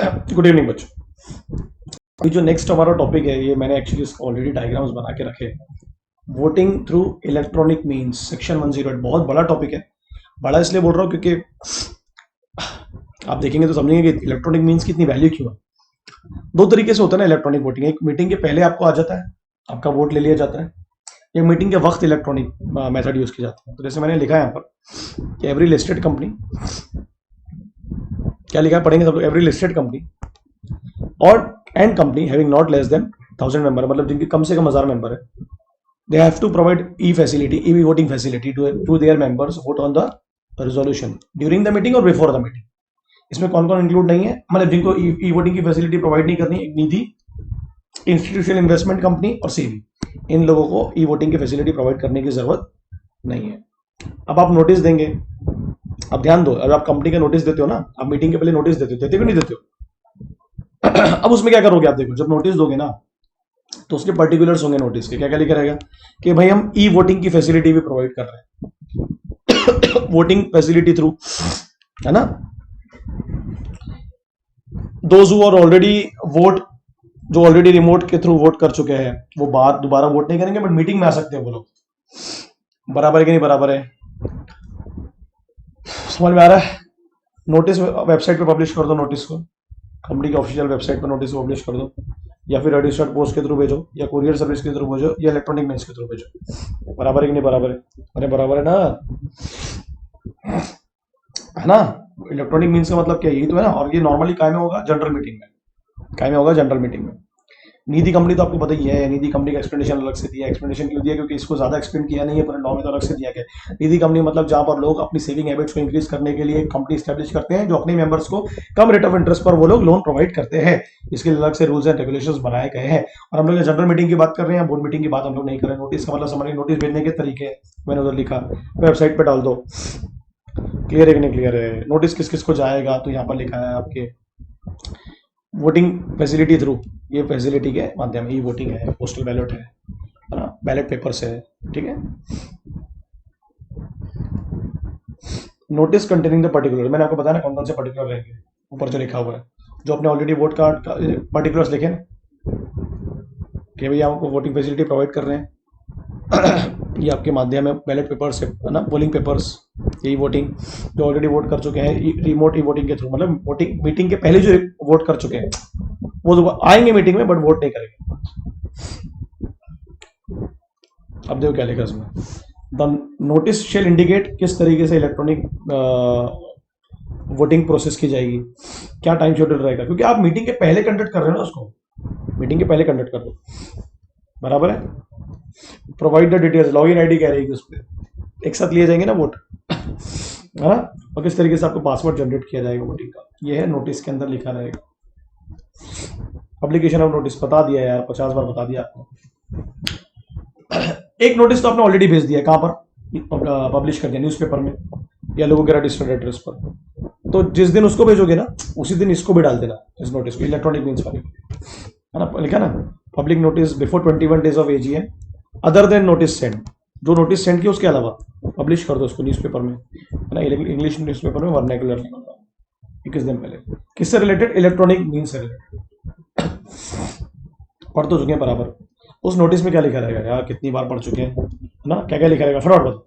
Good evening बच्चों। अभी जो नेक्स्ट हमारा टॉपिक है, ये मैंने एक्चुअली इसको ऑलरेडी डायग्राम्स बना के रखे। Voting through electronic means, section 108। बहुत बड़ा टॉपिक है। बड़ा इसलिए बोल रहा हूँ क्योंकि आप देखेंगे तो समझेंगे कि इलेक्ट्रॉनिक मीन्स की इतनी वैल्यू क्यों है। दो तरीके से होता है ना इलेक्ट्रॉनिक वोटिंग। एक मीटिंग के पहले आपको आ जाता है, आपका वोट ले लिया जाता है। एक मीटिंग के वक्त इलेक्ट्रॉनिक मेथड यूज की जाती है। तो जैसे मैंने लिखा है यहाँ पर कि एवरी लिस्टेड कंपनी, क्या लिखा है पढ़ेंगे सब लोग। एवरी लिस्टेड कंपनी और and company having not less than 1000 member, मतलब जिनके कम से कम 1000 मेंबर है, they have to provide E facility, E voting facility to their members vote on the resolution during the meeting और बिफोर द मीटिंग। इसमें कौन कौन इंक्लूड नहीं है, मतलब जिनको ई वोटिंग की फैसिलिटी प्रोवाइड नहीं करनी, निधि, इंस्टीट्यूशनल इन्वेस्टमेंट कंपनी और सेबी, इन लोगों को ई वोटिंग की फैसिलिटी प्रोवाइड करने की जरूरत नहीं है। अब आप नोटिस देंगे, अब ध्यान दो, अगर आप कंपनी का नोटिस देते हो ना, आप मीटिंग के पहले नोटिस देते हो नहीं देते हो? अब उसमें क्या करोगे आप, देखो जब नोटिस दोगे ना तो उसके पर्टिकुलर्स होंगे नोटिस के। क्या क्या लिखा रहेगा कि भाई हम ई वोटिंग की फैसिलिटी भी प्रोवाइड कर रहे हैं, वोटिंग फैसिलिटी थ्रू, है ना। Those who are already vote, जो ऑलरेडी रिमोट के थ्रू वोट कर चुके हैं, वो बात दोबारा वोट नहीं करेंगे बट मीटिंग में आ सकते हैं वो लोग। बराबर है कि नहीं बराबर है? समझ में आ रहा है? नोटिस वेबसाइट पे पब्लिश कर दो, नोटिस को कंपनी के ऑफिशियल वेबसाइट पर नोटिस को पब्लिश कर दो, या फिर रजिस्टर्ड पोस्ट के थ्रू भेजो, या कुरियर सर्विस के थ्रू भेजो, या इलेक्ट्रॉनिक मेल्स के थ्रू भेजो। बराबर है कि नहीं बराबर है? अरे बराबर है ना। इलेक्ट्रॉनिक मीन्स का मतलब क्या, यही तो है ना। और ये नॉर्मली काय में होगा, जनरल मीटिंग में। काय में होगा, जनरल मीटिंग में। निधि कंपनी तो आपको पता ही है, निधि कंपनी का एक्सप्लेनेशन अलग से दिया। एक्सप्लेनेशन क्यों दिया? क्योंकि इसको ज्यादा एक्सप्लेन किया नहीं है, पर लॉ में तो अलग से दिया गया। निधि कंपनी मतलब जहां पर लोग अपनी सेविंग हैबिट्स को इंक्रीज करने के लिए एक कंपनी स्टैब्लिश करते हैं, जो अपने मेंबर्स को कम रेट ऑफ इंटरेस्ट पर वो लोग लोन प्रोवाइड करते हैं। इसके लिए अलग से रूल्स एंड रेगुलेशंस बनाए गए हैं। और हम लोग जनरल मीटिंग की बात कर रहे हैं, बोर्ड मीटिंग की बात हम लोग नहीं कर रहे हैं। नोटिस का मतलब समझ, नोटिस भेजने के तरीके मैंने उधर लिखा, वेबसाइट पे डाल दो। क्लियर है कि नहीं क्लियर है? नोटिस किस किस को जाएगा, तो यहाँ पर लिखा है आपके वोटिंग फैसिलिटी थ्रू, ये फैसिलिटी के माध्यम, ई वोटिंग है, पोस्टल बैलेट है ना, बैलेट पेपर्स है, ठीक है। नोटिस कंटेनिंग द पर्टिकुलर, मैंने आपको बताया ना कौन कौन से पर्टिकुलर रहेंगे, ऊपर जो लिखा हुआ है। जो अपने ऑलरेडी वोट कार्ड का पर्टिकुलर्स लिखे ना कि भैया आपको वोटिंग फैसिलिटी प्रोवाइड कर रहे हैं, ये आपके माध्यम है, बैलेट पेपर्स है ना, पोलिंग पेपर्स, यही वोटिंग। जो ऑलरेडी वोट कर चुके हैं रिमोट ई वोटिंग के थ्रू, मतलब वोटिंग मीटिंग के पहले जो वोट कर चुके हैं वो तो आएंगे मीटिंग में बट वोट नहीं करेंगे। अब देखो क्या लिखा इसमें, द नोटिस शेल इंडिकेट किस तरीके से इलेक्ट्रॉनिक वोटिंग प्रोसेस की जाएगी, क्या टाइम शेड्यूल रहेगा, क्योंकि आप मीटिंग के पहले कंडक्ट कर रहे हो ना उसको, मीटिंग के पहले कंडक्ट कर दो। बराबर है। Provide the details, login ID कह रही है उस पर एक साथ लिए जाएंगे ना वोट, है ना। और किस तरीके से आपको पासवर्ड जनरेट किया जाएगा वोटिंग का, ये है नोटिस के अंदर लिखा रहेगा। पब्लिकेशन ऑफ नोटिस बता दिया यार, 50 बार बता दिया आपको। एक नोटिस तो आपने ऑलरेडी भेज दिया, कहां पर पब्लिश कर दिया, न्यूज़पेपर में या लोगों के रजिस्टर्ड एड्रेस पर। तो जिस दिन उसको भेजोगे ना, उसी दिन इसको भी डाल देना, इस नोटिस को, इलेक्ट्रॉनिक मीन्स वाले, है ना। लिखा ना, public notice before 21 days of AGM other than notice send, जो नोटिस सेंड किया उसके अलावा पब्लिश कर दो उसको न्यूज़पेपर में, है ना, इंग्लिश न्यूज़पेपर में वर्नाकुलर में 21 दिन पहले। किससे रिलेटेड? इलेक्ट्रॉनिक मीन्स से रिलेटेड। पढ़ तो चुके हैं बराबर। उस नोटिस में क्या लिखा रहेगा यार, कितनी बार पढ़ चुके हैं, है ना। क्या क्या लिखा रहेगा फटाफट बताओ।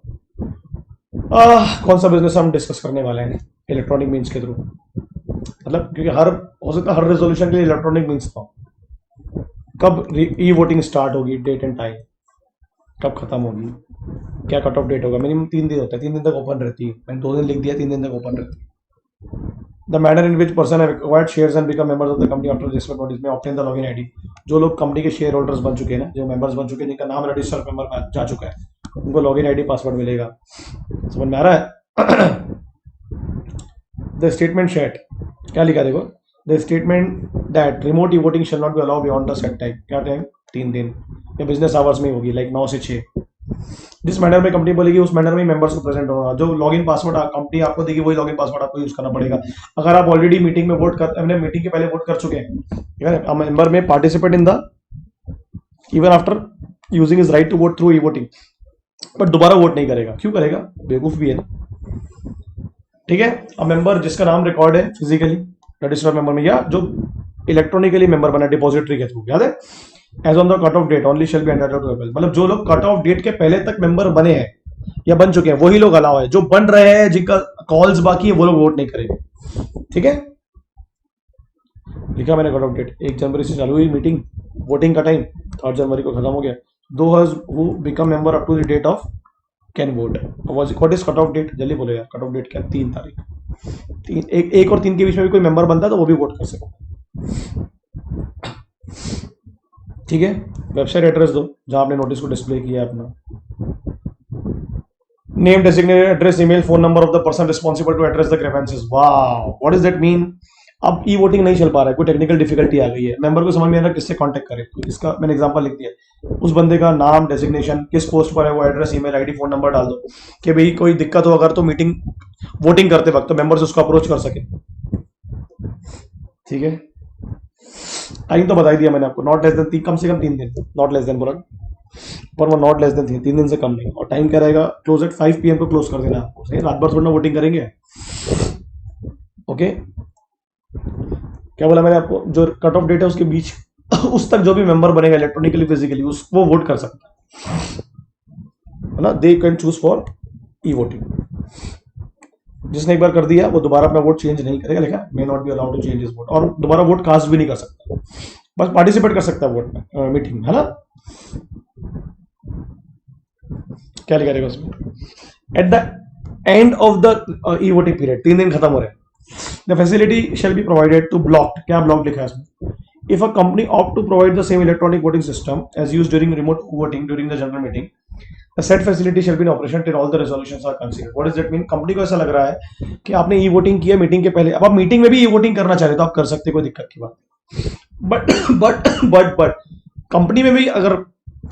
कौन सा बिजनेस हम डिस्कस करने वाले हैं इलेक्ट्रॉनिक मीन्स के थ्रू, मतलब क्योंकि हर हो सकता है हर रेजोल्यूशन के लिए इलेक्ट्रॉनिक मीन्स था। कब ई वोटिंग स्टार्ट होगी, डेट एंड टाइम, कब खत्म होगी, क्या कट ऑफ डेट होगा, मिनिमम 3 दिन होता है, 3 दिन तक ओपन रहती है। मैंने 2 दिन लिख दिया, 3 दिन तक ओपन रहती है। The manner in which person have acquired shares and become members of the company after registered notice में ऑब्टेन द लॉगिन आईडी, जो लोग कंपनी के शेयर होल्डर्स बन चुके हैं ना, जो मेंबर्स बन चुके हैं, जिनका नाम रजिस्टर्ड मेंबर में जा चुका है, उनको लॉगिन आईडी पासवर्ड मिलेगा। समझ में आ रहा है? द स्टेटमेंट शेट, क्या लिखा देखो, the statement that remote e voting shall not be allowed beyond the set time, क्या टाइम, 3 दिन, या बिजनेस आवर्स में होगी, लाइक 9 से 6। जिस मैनर में कंपनी बोलेगी उस मैनर में मेंबर्स को प्रेजेंट होना, जो लॉगिन पासवर्ड कंपनी आपको देगी वही लॉगिन पासवर्ड आपको यूज करना पड़ेगा। अगर आप ऑलरेडी मीटिंग में वोट कर, मीटिंग के पहले वोट कर चुके हैं, मेंबर में participate in the even after using is right to vote through E voting, but दोबारा वोट नहीं करेगा। क्यों करेगा? बेवकूफ भी है ना, ठीक है। अब मेंबर जिसका नाम रिकॉर्ड है फिजिकली, रजिस्टर मेंबर में, या जो इलेक्ट्रॉनिकली मेंबर बना डिपॉजिटरी के थ्रू, याद है, as on the cut off date only shall be entitled to avail, मतलब जो लोग कट ऑफ डेट के पहले तक मेंबर बने हैं या बन चुके हैं वही लोग अलाउ है, जो बन रहे हैं जिनका कॉल्स बाकी है वो लोग वोट नहीं करेंगे, ठीक है। लिखा मैंने कट ऑफ डेट 1 जनवरी से चालू हुई मीटिंग, वोटिंग का टाइम 3 जनवरी को खत्म हो गया, those who become member up to the date of can vote. What is cut off date, जल्दी बोलो यार, कट ऑफ डेट क्या, 3 तारीख, एक और 3 के बीच में भी कोई मेंबर बनता है तो वो भी वोट कर सकता, ठीक है। वेबसाइट एड्रेस दो जहां आपने नोटिस को डिस्प्ले किया है अपना, name, designated address, email, phone number of the person responsible to address the grievances. Wow, what does that mean? अब ई वोटिंग नहीं चल पा रहा है, कोई टेक्निकल डिफिकल्टी आ गई है, मेंबर को समझ में आ रहा है किससे कांटेक्ट करे, तो इसका मैंने एग्जांपल लिख दिया, उस बंदे का नाम, डेजिग्नेशन, किस पोस्ट पर है वो, address, email ID, phone number डाल दो कि भाई कोई दिक्कत हो अगर तो मीटिंग वोटिंग करते वक्त तो मेंबर्स उसको अप्रोच कर सके, ठीक है। टाइम तो बता ही दिया मैंने आपको, नॉट लेस देन, कम से कम 3 दिन, नॉट लेस देन बोला पर वो नॉट लेस देन 3 दिन से कम नहीं, और टाइम क्या रहेगा, क्लोज एट 5 PM को क्लोज कर देना आपको, सही, रात भर थोड़ा ना वोटिंग करेंगे, ओके। क्या बोला मैंने आपको, जो कट ऑफ डेट है उसके बीच उस तक जो भी मेंबर बनेगा इलेक्ट्रॉनिकली फिजिकली वो वोट कर सकता है ना, they can choose for e voting. जिसने एक बार कर दिया वो दोबारा अपना वोट चेंज नहीं करेगा, लिखा may not be allowed to change his vote, और दोबारा वोट कास्ट भी नहीं कर सकता, बस पार्टिसिपेट कर सकता है वोट में, मीटिंग में, है ना। क्या लिखा रहेगा उसमें, at the end of the E voting period, 3 दिन खत्म हो रहे हैं, the facility shall be provided to blocked, क्या ब्लॉक लिखा है इसमें, if a company opt to provide the same electronic voting system as used during remote voting during the general meeting, the said facility shall be in operation till all the resolutions are considered। what does that mean? Company को ऐसा लग रहा है कि आपने e voting किया meeting के पहले, अब आप मीटिंग में भी ई वोटिंग करना चाह रहे तो आप कर सकते, कोई दिक्कत की बात, बट कंपनी में भी अगर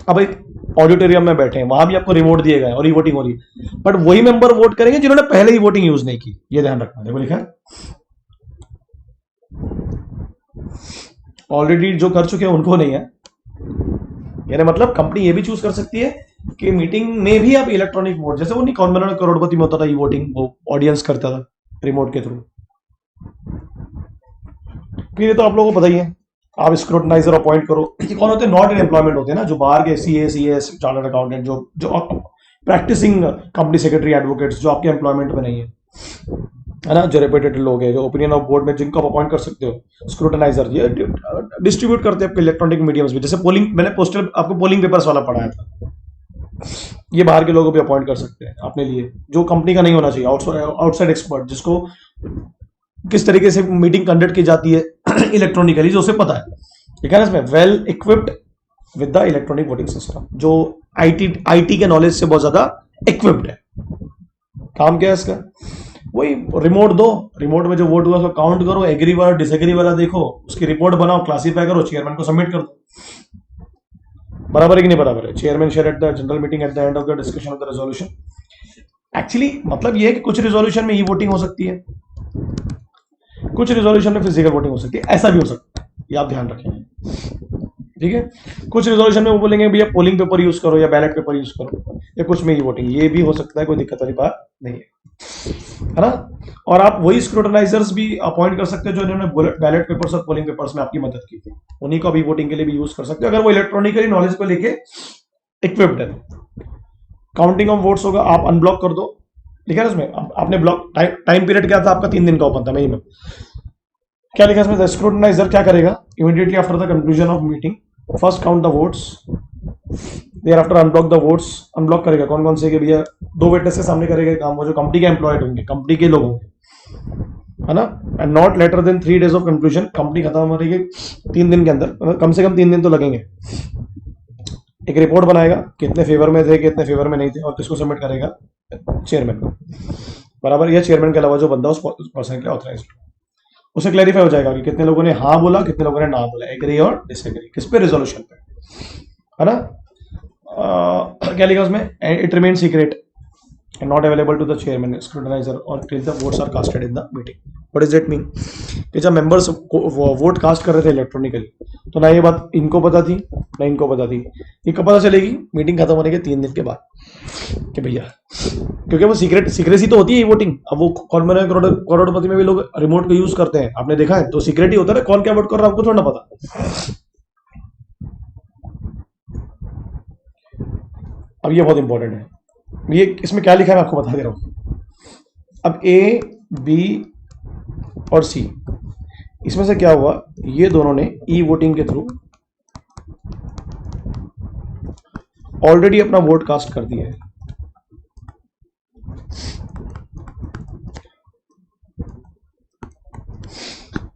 अब एक ऑडिटोरियम में बैठे हैं वहां भी आपको रिमोट दिए गए और ई वोटिंग हो रही है, बट वही मेंबर वोट करेंगे जिन्होंने पहले ही वोटिंग यूज नहीं की, ये ध्यान रखना। देखो लिखा है ऑलरेडी जो कर चुके हैं उनको नहीं है, यानी मतलब कंपनी ये भी चूज कर सकती है कि मीटिंग में भी आप इलेक्ट्रॉनिक वोट, जैसे वो नहीं कौन बना करोड़पति में होता था ई वोटिंग, वो ऑडियंस करता था रिमोट के थ्रू, फिर ये तो आप लोगों को पता ही है, आप स्क्रूटनाइजर अपॉइंट करो, कौन होते हैं, नॉट इन एम्प्लॉयमेंट होते हैं ना, जो बाहर के सीएस चार्टर्ड अकाउंटेंट, जो प्रैक्टिसिंग कंपनी सेक्रेटरी एडवोकेट्स, जो आपके एम्प्लॉयमेंट में नहीं है ना, जो रेपुटेड लोग हैं, जो ओपिनियन ऑफ बोर्ड में जिनको आप अपॉइंट कर सकते हो, स्क्रूटनाइजर ये डिस्ट्रीब्यूट करते हैं आपके इलेक्ट्रॉनिक मीडियम्स में, जैसे पोलिंग, मैंने पोस्टल आपको पोलिंग पेपर्स वाला पढ़ाया था, ये बाहर के लोगों को भी अपॉइंट कर सकते हैं अपने लिए, जो कंपनी का नहीं होना चाहिए, आउटसाइड एक्सपर्ट, जिसको किस तरीके से मीटिंग कंडक्ट की जाती है इलेक्ट्रॉनिकली, जो उसे पता है, ठीक है ना, इसमें well equipped with the electronic voting system, जो आईटी के नॉलेज से बहुत ज्यादा इक्विप्ड है। काम क्या है इसका, वही रिमोट दो, रिमोट में जो वोट हुआ उसको काउंट करो, एग्री वाला डिसएग्री वाला देखो, उसकी रिपोर्ट बनाओ, क्लासीफाई करो, चेयरमैन को सबमिट कर दो, बराबर है कि नहीं बराबर है। Chairman share at the general meeting at the end of the discussion of the resolution. Actually मतलब ये है कि कुछ रिजोल्यूशन में ई वोटिंग हो सकती है, कुछ रिजोल्यूशन में फिजिकल वोटिंग हो सकती है, ऐसा भी हो सकता है, ये आप ध्यान रखें, ठीक है। कुछ रिजोल्यूशन में वो बोलेंगे भैया पोलिंग पेपर यूज करो या बैलेट पेपर यूज करो, या कुछ में ई वोटिंग, ये भी हो सकता है, कोई दिक्कत वाली बात नहीं है ना। और आप वही स्क्रूटनाइजर्स भी अपॉइंट कर सकते हो जो इन्होंने बैलेट पेपर्स और पोलिंग पेपर्स में आपकी मदद की थी, उन्हीं को भी वोटिंग के लिए भी यूज कर सकते हो अगर वो इलेक्ट्रॉनिकली नॉलेज को लेके इक्विप्ड है। काउंटिंग ऑफ वोट्स होगा, आप अनब्लॉक कर दो, ठीक है ना। इसमें आपने ब्लॉक टाइम पीरियड क्या था आपका, 3 दिन का ओपन था मई में, क्या लिखा इसमें, स्क्रूटनाइजर क्या करेगा, immediately after the conclusion of meeting first count the votes, thereafter unblock the votes, unblock करेगा कौन कौन से, कि भैया 2 विटनेस के सामने करेगा काम, वो जो कंपनी के एम्प्लॉयड होंगे, कंपनी के लोग होंगे, है ना। And not later than 3 days of conclusion, company खत्म हो रही है 3 दिन के अंदर, कम से कम 3 दिन तो लगेंगे। एक रिपोर्ट बनाएगा, कितने फेवर में थे कितने फेवर में नहीं थे, और किसको सबमिट करेगा, चेयरमैन को, बराबर, या चेयरमैन के अलावा जो बंदा उस पर्सन के ऑथराइज्ड, उसे क्लैरिफाई हो जाएगा कि कितने लोगों ने हाँ बोला, कितने लोगों ने ना बोला, एग्री और डिसएग्री, किस पे, रेजोल्यूशन पे, है ना। क्या लिखा उसमें, it remain secret, and not available to the chairman, scrutinizer or till the votes are casted in the meeting. What does that mean? कि जब मेंबर्स वोट कास्ट कर रहे थे इलेक्ट्रॉनिकली, तो ना ये बात इनको पता थी ना इनको पता थी। ये कब पता चलेगी? मीटिंग खत्म होने के 3 दिन के बाद कि भैया, क्योंकि वो सीक्रेसी तो होती है वोटिंग। अब वो करोड़पति में भी लोग रिमोट को यूज करते हैं, आपने देखा है, तो सीक्रेट ही होता है कौन क्या वोट कर रहा है, आपको थोड़ा ना पता। अब ये बहुत इंपॉर्टेंट है, ये इसमें क्या लिखा है मैं आपको बता दे रहा हूं। अब ए, बी और सी, इसमें से क्या हुआ, ये दोनों ने ई वोटिंग के थ्रू ऑलरेडी अपना वोट कास्ट कर दिया है।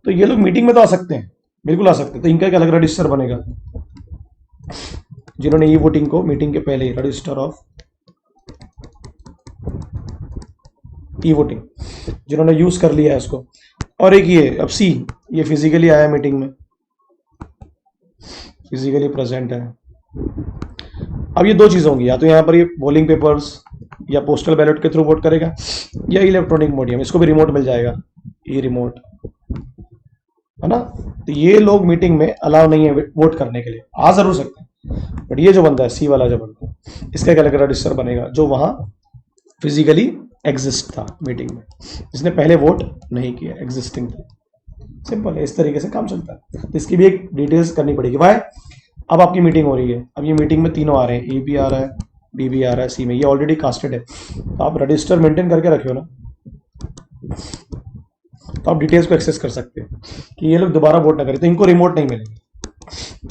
तो ये लोग मीटिंग में तो आ सकते हैं, बिल्कुल आ सकते हैं। तो इनका एक अलग रजिस्टर बनेगा, जिन्होंने ई वोटिंग को मीटिंग के पहले रजिस्टर ऑफ ई वोटिंग जिन्होंने यूज कर लिया है इसको। और एक ये अब सी, ये फिजिकली आया मीटिंग में, फिजिकली प्रेजेंट है। अब ये दो चीजें होंगी, या तो यहाँ पर ये पोलिंग पेपर्स या पोस्टल बैलेट के थ्रू वोट करेगा, या इलेक्ट्रॉनिक मीडियम, इसको भी रिमोट मिल जाएगा, ये रिमोट है ना। तो ये लोग मीटिंग में अलाउ नहीं है वोट करने के लिए, आ जरूर सकते हैं, बट ये जो बंदा है सी वाला, जो बंदा है, इसका एक अलग रजिस्टर बनेगा जो वहां फिजिकली एग्जिस्ट था मीटिंग में, जिसने पहले वोट नहीं किया, एग्जिस्टिंग था। सिंपल है, इस तरीके से काम चलता है। तो इसकी भी एक डिटेल्स करनी पड़ेगी। भाई अब आपकी मीटिंग हो रही है, अब ये मीटिंग में तीनों आ रहे हैं, ए भी आ रहा है, बी भी आ रहा है, सी में, ये ऑलरेडी कास्टेड है, तो आप रजिस्टर मेंटेन करके रखे हो ना, तो आप डिटेल्स को एक्सेस कर सकते हैं कि ये लोग दोबारा वोट ना करें। तो इनको रिमोट नहीं मिलेगा,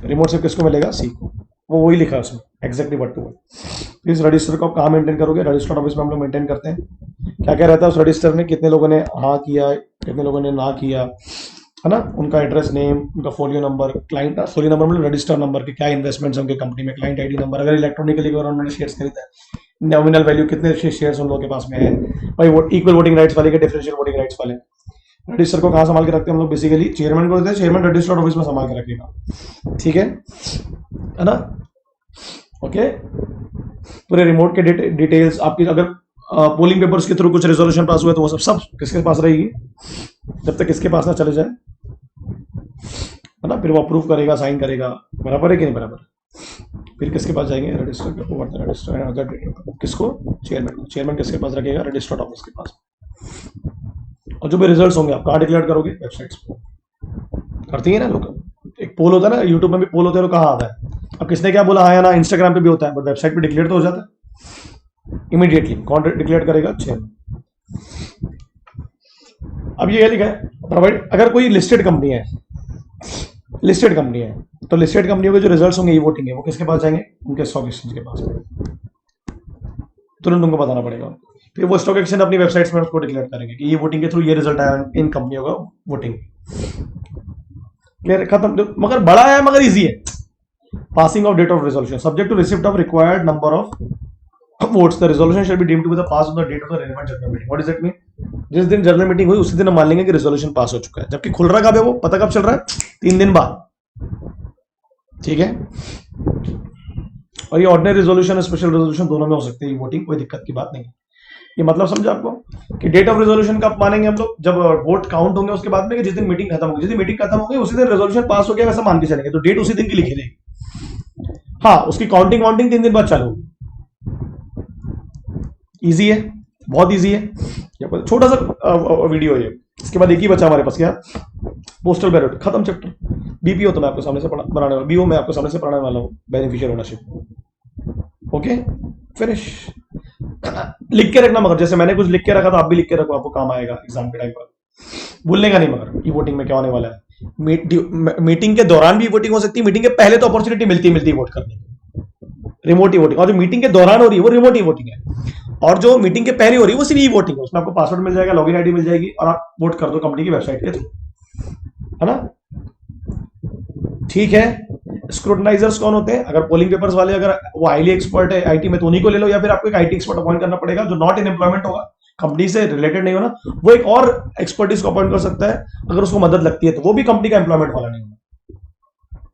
रिमोट सिर्फ किसको मिलेगा? सी को। वो वही लिखा है उसमें एग्जैक्टली व्हाट टू व्हाट। इस रजिस्टर को आप कहाँ मेंटेन करोगे? रजिस्टर ऑफिस में हम लोग मेंटेन करते हैं। क्या क्या रहता है उस रजिस्टर में? कितने लोगों ने हाँ किया, कितने लोगों ने ना किया, है ना, उनका एड्रेस, नेम, उनका folio number, client folio number मतलब रजिस्टर नंबर के क्या इन्वेस्टमेंट्स उनके कंपनी में, क्लाइंट आईडी नंबर, अगर इलेक्ट्रॉनिकली उन्होंने शेयर्स खरीदा है, नॉमिनल वैल्यू कितने शेयर्स उन लोगों के पास में है, भाई वो इक्वल वोटिंग राइट्स वाले के डिफरेंशियल वोटिंग राइट्स वाले। रजिस्टर को कहाँ संभाल के रखते हैं हम लोग? बेसिकली चेयरमैन को देते हैं, चेयरमैन रजिस्टर ऑफिस में संभाल के रखेगा, ठीक है ना। ओके, पूरे रिमोट के डिटेल्स आपकी, अगर पोलिंग पेपर्स के थ्रू कुछ रेजोल्यूशन पास हुआ तो वो सब किसके पास रहेगी, जब तक किसके पास ना चले जाए, है ना। फिर वो अप्रूव करेगा, साइन करेगा, बराबर है कि नहीं बराबर? फिर किसके पास जाएंगे? रजिस्टर के ऊपर, रजिस्टर किसको? चेयरमैन। चेयरमैन किसके पास रखेगा? रजिस्टर्ड ऑफिस के पास। और जो भी रिजल्ट्स होंगे आप कहाँ डिक्लेयर करोगे? वेबसाइट्स पर करती है ना लोग। एक पोल होता है ना, यूट्यूब में भी पोल होते हैं, तो कहाँ आता है? अब किसने क्या बोला, हाँ या ना, इंस्टाग्राम पे भी होता है, बट वेबसाइट पे डिक्लेयर तो हो जाता है इमीडिएटली। कौन डिक्लेयर करेगा? चेयरमैन। अब ये लिखा है प्रोवाइड, अगर कोई लिस्टेड कंपनी है, लिस्टेड कंपनी है, तो लिस्टेड कंपनियों के जो रिजल्ट्स होंगे, ई वोटिंग है, वो किसके पास जाएंगे? उनके स्टॉक एक्सचेंज के पास। तुरंत उनको बताना पड़ेगा। फिर वो स्टॉक एक्सचेंज अपनी वेबसाइट्स में उसको डिक्लेयर करेंगे कि ये वोटिंग के थ्रू ये रिजल्ट आया इन कंपनियों का वोटिंग। क्लियर? खत्म। मगर बड़ा है, मगर इजी है। Passing of date of resolution subject to receipt of required number of votes, the resolution shall be deemed to be the pass on the date of the relevant general meeting. What does that mean? जिस दिन general meeting हुई उसी दिन हम मान लेंगे कि resolution pass हो चुका है, जबकि खुल रहा कब है? वो पता कब चल रहा है? 3 दिन बाद, ठीक है। और ये ऑर्डिनरी रेजोल्यूशन, स्पेशल रेजोल्यूशन दोनों में हो सकते हैं वोटिंग, कोई दिक्कत की बात नहीं। ये मतलब समझा आपको कि डेट ऑफ रेजोल्यूशन कब मानेंगे हम लोग? जब वोट काउंट होंगे उसके बाद में, कि जिस दिन मीटिंग खत्म होगी। जिस दिन मीटिंग खत्म होगी उसी दिन रेजोल्यूशन पास हो गया वैसा मान के चलेंगे, तो डेट उसी दिन की लिखी रहेगी। हाँ, उसकी काउंटिंग 3 दिन बाद चालू होगी। ईजी है, बहुत ईजी है। छोटा सा वीडियो है ये। इसके बाद एक ही बचा हमारे पास, क्या? Postal ballot. खत्म चैप्टर। बीपीओ तो मैं आपको सामने से बनाने वाला, बीओ मैं आपको सामने से पढ़ाने वाला हूँ, बेनिफिशियल ओनरशिप। Okay, finish. लिख के रखना, मगर जैसे मैंने कुछ लिख के रखा था आप भी लिख के रखो, आपको काम आएगा एग्जाम के टाइम पर। भूलने का नहीं। मगर ई वोटिंग में क्या होने वाला है, मीटिंग के दौरान भी वोटिंग हो सकती है, मीटिंग के पहले तो अपॉर्चुनिटी मिलती है वोट करने की, रिमोट ई वोटिंग। और जो मीटिंग के दौरान हो रही है वो रिमोट ई वोटिंग है, और जो मीटिंग के पहले हो रही है वो सिर्फ ई वोटिंग है। उसमें आपको पासवर्ड मिल जाएगा, लॉगिन आईडी मिल जाएगी, और आप वोट कर दो कंपनी की वेबसाइट के थ्रू, है ना। ठीक है। स्क्रूटनाइजर्स कौन होते हैं? अगर पोलिंग पेपर्स वाले, अगर वो हाईली एक्सपर्ट है आईटी में, तो उन्हीं को ले लो, या फिर आपको एक आईटी एक्सपर्ट अपॉइंट करना पड़ेगा जो नॉट इन एम्प्लॉयमेंट होगा, कंपनी से रिलेटेड नहीं होना। वो एक और एक्सपर्टीज को अपॉइंट कर सकता है अगर उसको मदद लगती है, तो वो भी कंपनी का एम्प्लॉयमेंट वाला नहीं होना,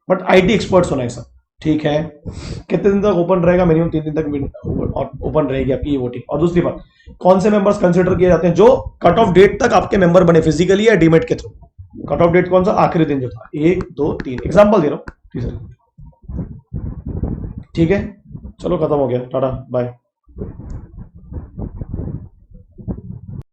बट आईटी एक्सपर्ट्स होना है सब, ठीक है, कितने दिन तक ओपन रहेगा? मिनिमम 3 दिन तक ओपन रहेगी आपकी ये वोटिंग। और दूसरी बात, कौन से मेंबर्स कंसिडर किए जाते हैं? जो कट ऑफ डेट तक आपके मेंबर बने फिजिकली या डीमेट के थ्रू। कट ऑफ डेट कौन सा? आखिरी दिन जो था, 1 2 3, एग्जाम्पल दे रहा हूँ तीसरे। ठीक है, चलो खत्म हो गया, टाटा बाय।